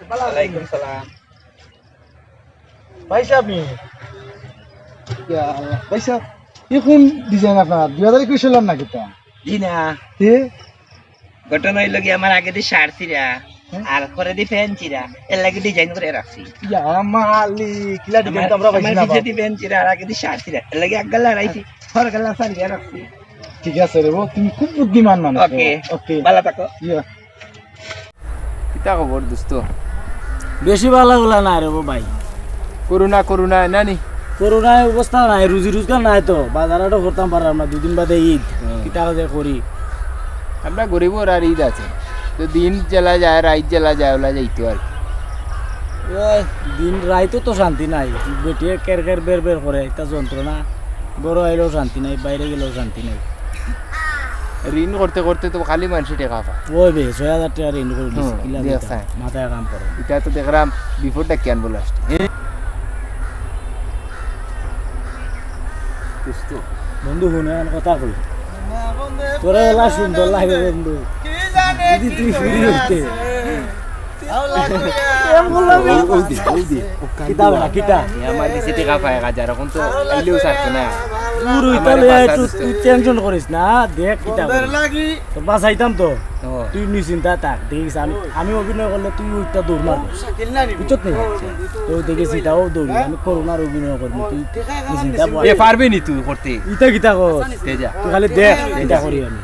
Waalaikumsalam. ভাই সাহেব নি ইয়া আল্লাহ ভাই সাহেব এখন ডিজাইন আপনার 2021 সালের নাকি তা জি না এ ঘটনা হইল কি আমার আগে দিয়ে শার্ট ছিড়া আর পরে দিয়ে প্যান্ট ছিড়া এর লাগে ডিজাইন করে রাখছি। ইয়া মালিক কিলা ডিজাইন তো আমরা পাইছি না। আমার পিছে দিয়ে প্যান্ট ছিড়া আর আগে দিয়ে শার্ট ছিড়া এর লাগে এক গাল্লা রাইছি পরে গাল্লা সারিয়ে রাখছি। ঠিক আছে রে বউ তুমি খুব বুদ্ধিমান মানুষ। ওকে ওকে ভালো থাকো। ইয়া কিতা খবর দোস্ত? বেশি ভালো হলো না রে ভাই, করোনা নানি করোনায় অবস্থা নাই, রুজি রোজগার নাই তো বাজারটা করতাম পারলাম না, দুদিন বাদে ঈদ কিতা যে করি। আমরা গরিব আর ঈদ আছে তো দিন জ্বালা যায় রাত জ্বালা যায় ওলা যাইতো আর ওই দিন রাইতো তো শান্তি নাই, বেটিয়ে কের কের বের বের করে এটা যন্ত্রণা, বড় আইলেও শান্তি নাই, বাইরে গেলেও শান্তি নাই। ঋণ করতে করতে তো খালি মানুষ টেকা পা। ওই বে 6000 টাকা ঋণ করে দিছি, কিলা দিয়া দিতা, চাই। মাথায় কাম করে। এটা তো দেখলাম বিফোরটা কেন বলে আসছে বন্ধু শুনে কথা কই তোরা এলা সুন্দর লাগে বন্ধু, যদি তুই ফিরি হইতে কিতা বলা কিতা আমার দিছে টেকা পায় 1000 এখন তো আইলেও ছাড়তো না। তুই রইতালে তুই টেনশন করিস না, দেখ কিতা তো বাঁচাইতাম তো, তুই নিশ্চিন্তা থাক। দেখিস আমি অভিনয় করলে তুই ওইটা দৌড় মারবি, বুঝছত নি? তো দেখিস এটাও দৌড়ি, আমি করোনার অভিনয় করবি, তুই নিশ্চিন্তা এ পারবি নি তুই করতে? ইটা কিতা কর, তেজা তুই খালি দেখ এটা করি আমি।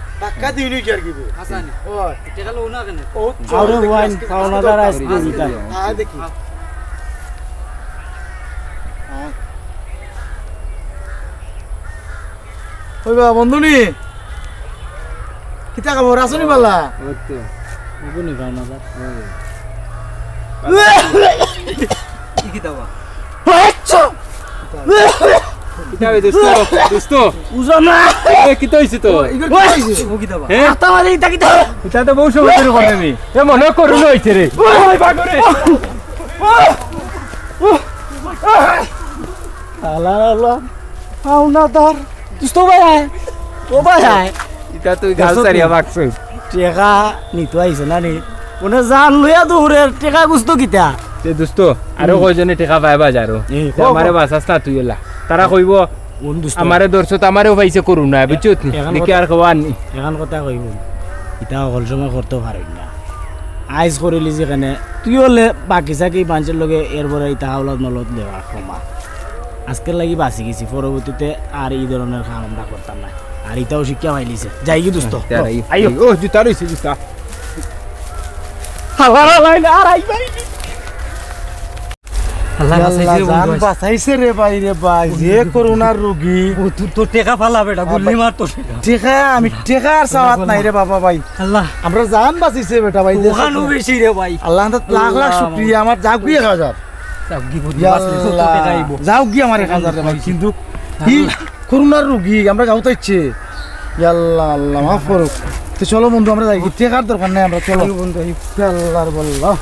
আরো ওয়াইন পাওনাদার আসবে ইটা ওই বাবা বন্ধু নি কিতা খবর আসনি বালা? ওই তো বুনি পাওনাদার কি কি দাও কিতা বে দোস্ত দোস্ত উজানা এ কিতা হইছে তো? ও কি দাও হ্যাঁ আতামারি ইটা কিতা এটা তো বহু সময় ধরে করে আমি এ মনে করুন হইছে রে। ওই বাগরে আলা আলা পাওনাদার দুষ্ট ভাই আয় ও ভাই আয় এটা তুই গাল সারিয়া বাকছ। টেকা নিতো আইছে না নি কোনে জান লইয়া দৌড়ে টেকা গুস্ত কিতা তে দোস্ত আরো কয়জনে টেকা পায় বাজারো আমারে বাসাস না তুই এলা তারা কইব কোন দুষ্ট আমারে দর্শত আমারেও পাইছে করুণা বুঝছত নি দেখি আর কওয়ার নি এখন কথা কইব ইটা হল সময় করতে পারিস না আইস করিলি যেখানে তুই হলে বাকি চাকি মানুষের লগে এরপরে ইটা হাওলাত নলত দেওয়া ক্ষমা আজকের লাগি বাঁচি গেছি, পরবর্তীতে আর এই ধরনের কাম আমরা করতাম না। আর ইটাও শিক্ষা পাইলিছে যাই কি দোস্ত আইও ও জুতা রইছে জুতা হাওয়ার লাইন আর আইবাই আল্লাহ বাঁচাইছে রে ভাই রে ভাই, যে করোনার রোগী তো টেকা ফালা বেটা গুল্লি মার তো টেকা আমি টেকা আর চাওয়াত নাই রে বাবা ভাই, আল্লাহ আমরা জান বাঁচিছে বেটা ভাই। ওখানো বেশি রে ভাই, আল্লাহ লাখ লাখ শুকরিয়া, আমার যাও গিয়ে 1000 যাও গিয়ে আমার 1000 রে ভাই। কিন্তু কি করোনার রোগী আমরা গাউতে ইচ্ছে আল্লাহ আল্লাহ মাফ করুক। তো চলো বন্ধু আমরা যাই, টেকার দরকার নাই, আমরা চলো বন্ধু আল্লাহর বল্লাহ।